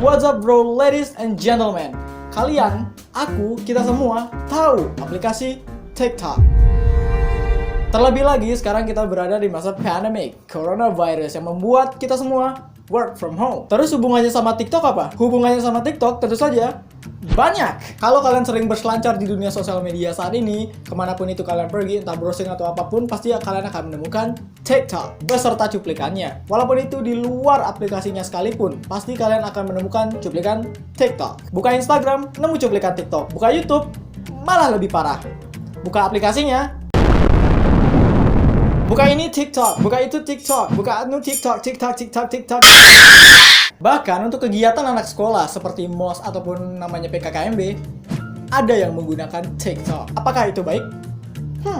what's up bro, ladies and gentlemen. Kalian, aku, kita semua tahu aplikasi TikTok. Terlebih lagi sekarang kita berada di masa pandemic, coronavirus yang membuat kita semua work from home. Terus hubungannya sama TikTok apa? Hubungannya sama TikTok tentu saja banyak. Kalau kalian sering berselancar di dunia sosial media saat ini, kemanapun itu kalian pergi, entah browsing atau apapun, pasti kalian akan menemukan TikTok beserta cuplikannya. Walaupun itu di luar aplikasinya sekalipun, pasti kalian akan menemukan cuplikan TikTok. Buka Instagram, nemu cuplikan TikTok. Buka YouTube, malah lebih parah. Buka aplikasinya, buka ini TikTok, buka itu TikTok, buka anu TikTok. Bahkan untuk kegiatan anak sekolah seperti MOS ataupun namanya PKKMB, ada yang menggunakan TikTok. Apakah itu baik?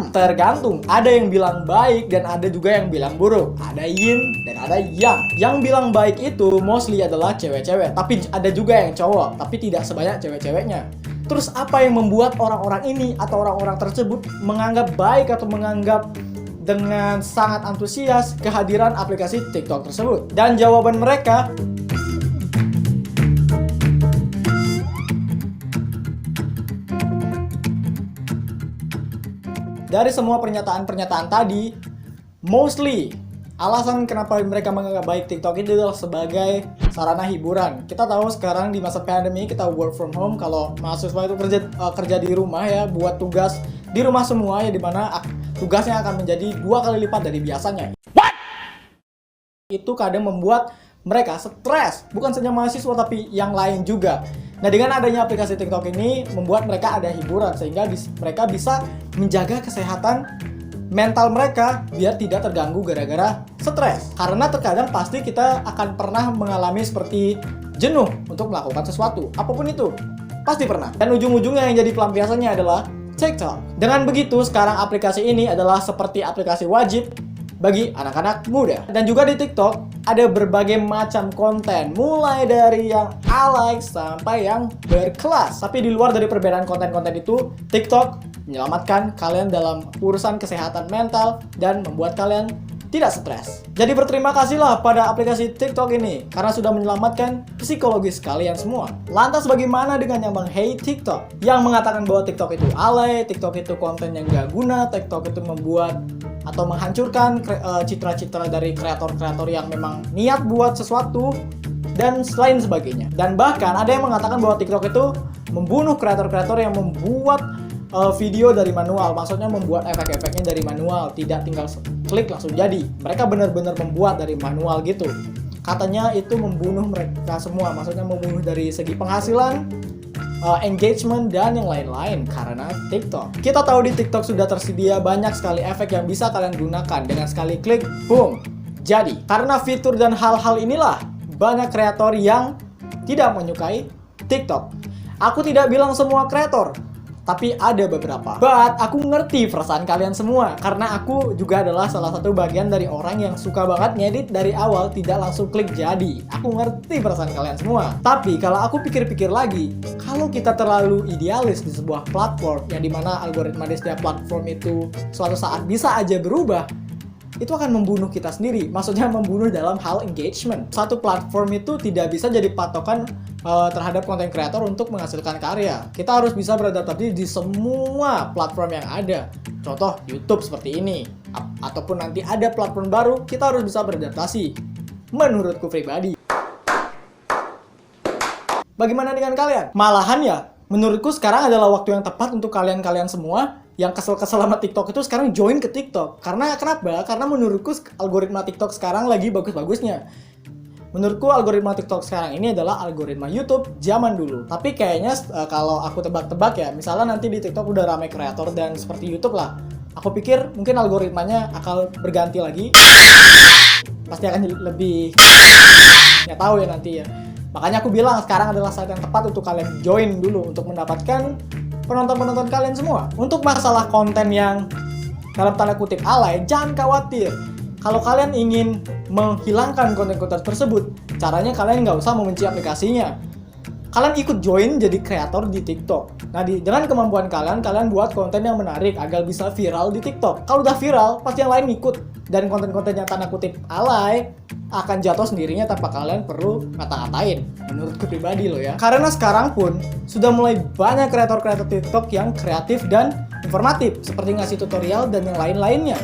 Tergantung. Ada yang bilang baik dan ada juga yang bilang buruk. Ada yin dan ada yang. Yang bilang baik itu mostly adalah cewek-cewek. Tapi ada juga yang cowok, tapi tidak sebanyak cewek-ceweknya. Terus apa yang membuat orang-orang ini atau orang-orang tersebut menganggap baik atau menganggap dengan sangat antusias kehadiran aplikasi TikTok tersebut? Dan jawaban mereka, dari semua pernyataan-pernyataan tadi, mostly alasan kenapa mereka menganggap baik TikTok itu adalah sebagai sarana hiburan. Kita tahu sekarang di masa pandemi kita work from home. Kalau mahasiswa itu kerja di rumah ya, buat tugas di rumah semua ya, dimana tugasnya akan menjadi 2 kali lipat dari biasanya. What? Itu kadang membuat mereka stres, bukan saja mahasiswa tapi yang lain juga. Nah, dengan adanya aplikasi TikTok ini membuat mereka ada hiburan sehingga mereka bisa menjaga kesehatan mental mereka biar tidak terganggu gara-gara stres. Karena terkadang pasti kita akan pernah mengalami seperti jenuh untuk melakukan sesuatu, apapun itu. Pasti pernah. Dan ujung-ujungnya yang jadi pelampiasannya adalah TikTok. Dengan begitu, sekarang aplikasi ini adalah seperti aplikasi wajib bagi anak-anak muda. Dan juga di TikTok ada berbagai macam konten, mulai dari yang alay sampai yang berkelas. Tapi di luar dari perbedaan konten-konten itu, TikTok menyelamatkan kalian dalam urusan kesehatan mental dan membuat kalian tidak stres. Jadi berterima kasihlah pada aplikasi TikTok ini karena sudah menyelamatkan psikologis kalian semua. Lantas bagaimana dengan yang meng-hate TikTok? Yang mengatakan bahwa TikTok itu alay, TikTok itu konten yang gak guna, TikTok itu membuat atau menghancurkan citra-citra dari kreator-kreator yang memang niat buat sesuatu dan lain sebagainya. Dan bahkan ada yang mengatakan bahwa TikTok itu membunuh kreator-kreator yang membuat video dari manual. Maksudnya membuat efek-efeknya dari manual, tidak tinggal klik langsung jadi. Mereka benar-benar membuat dari manual gitu. Katanya itu membunuh mereka semua. Maksudnya membunuh dari segi penghasilan, engagement, dan yang lain-lain karena TikTok. Kita tahu di TikTok sudah tersedia banyak sekali efek yang bisa kalian gunakan. Dengan sekali klik, boom, jadi. Karena fitur dan hal-hal inilah banyak kreator yang tidak menyukai TikTok. Aku tidak bilang semua kreator, tapi ada beberapa. But aku ngerti perasaan kalian semua karena aku juga adalah salah satu bagian dari orang yang suka banget ngedit dari awal tidak langsung klik jadi. Aku ngerti perasaan kalian semua. Tapi kalau aku pikir-pikir lagi, kalau kita terlalu idealis di sebuah platform yang dimana algoritma di setiap platform itu suatu saat bisa aja berubah, itu akan membunuh kita sendiri. Maksudnya membunuh dalam hal engagement. Satu platform itu tidak bisa jadi patokan terhadap konten kreator untuk menghasilkan karya. Kita harus bisa beradaptasi di semua platform yang ada. Contoh YouTube seperti ini. Ataupun nanti ada platform baru, kita harus bisa beradaptasi. Menurutku pribadi. Bagaimana dengan kalian? Malahan ya, menurutku sekarang adalah waktu yang tepat untuk kalian-kalian semua yang kesel-kesel sama TikTok itu sekarang join ke TikTok. Karena kenapa? Karena menurutku algoritma TikTok sekarang lagi bagus-bagusnya. Menurutku algoritma TikTok sekarang ini adalah algoritma YouTube zaman dulu. Tapi kayaknya kalau aku tebak-tebak ya, misalnya nanti di TikTok udah ramai kreator dan seperti YouTube lah. Aku pikir mungkin algoritmanya akan berganti lagi. Pasti akan lebih nggak tahu ya nanti ya. Makanya aku bilang sekarang adalah saat yang tepat untuk kalian join dulu untuk mendapatkan penonton-penonton kalian semua. Untuk masalah konten yang dalam tanda kutip alay, jangan khawatir. Kalau kalian ingin menghilangkan konten-konten tersebut, caranya kalian nggak usah membenci aplikasinya. kalian ikut join jadi kreator di TikTok. Nah, dengan kemampuan kalian buat konten yang menarik agar bisa viral di TikTok. Kalau udah viral, pasti yang lain ikut. Dan konten-konten yang tanda kutip alay akan jatuh sendirinya tanpa kalian perlu ngata-ngatain. Menurutku pribadi loh ya. Karena sekarang pun sudah mulai banyak kreator-kreator TikTok yang kreatif dan informatif, seperti ngasih tutorial dan yang lain-lainnya.